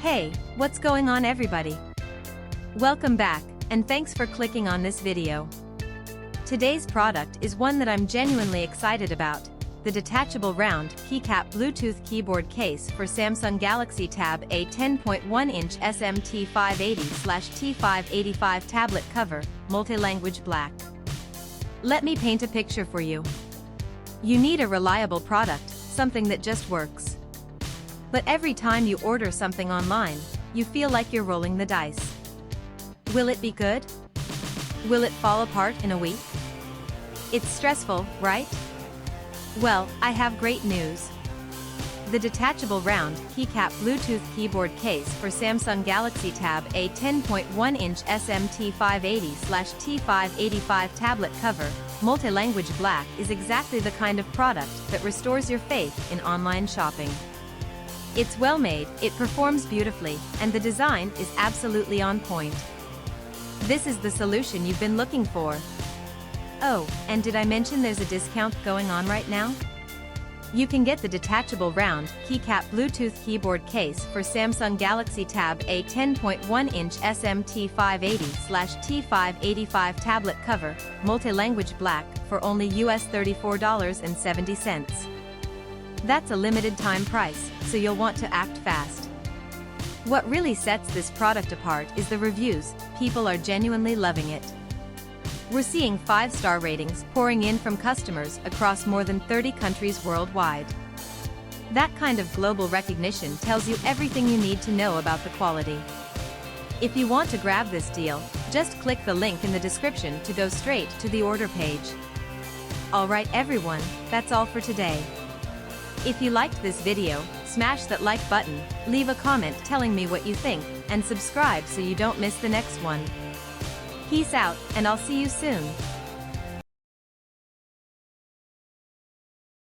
Hey, what's going on everybody? Welcome back, and thanks for clicking on this video. Today's product is one that I'm genuinely excited about, the detachable round Keycap Bluetooth keyboard case for Samsung Galaxy Tab A 10.1-inch SMT580/T585 tablet cover, multi-language black. Let me paint a picture for you. You need a reliable product, something that just works. But every time you order something online, you feel like you're rolling the dice. Will it be good? Will it fall apart in a week? It's stressful, right? Well, I have great news. The detachable round Keycap Bluetooth keyboard case for Samsung Galaxy Tab A 10.1-inch SMT580/T585 tablet cover, multi-language black is exactly the kind of product that restores your faith in online shopping. It's well made, it performs beautifully, and the design is absolutely on point. This is the solution you've been looking for. Oh, and did I mention there's a discount going on right now? You can get the detachable round Keycap Bluetooth keyboard case for Samsung Galaxy Tab A 10.1-inch SMT580/T585 tablet cover, multi-language black, for only US $34.70. That's a limited time price, so you'll want to act fast. What really sets this product apart is the reviews. People are genuinely loving it. We're seeing 5-star ratings pouring in from customers across more than 30 countries worldwide. That kind of global recognition tells you everything you need to know about the quality. If you want to grab this deal, just click the link in the description to go straight to the order page. Alright everyone, that's all for today. If you liked this video, smash that like button, leave a comment telling me what you think, and subscribe so you don't miss the next one. Peace out, and I'll see you soon.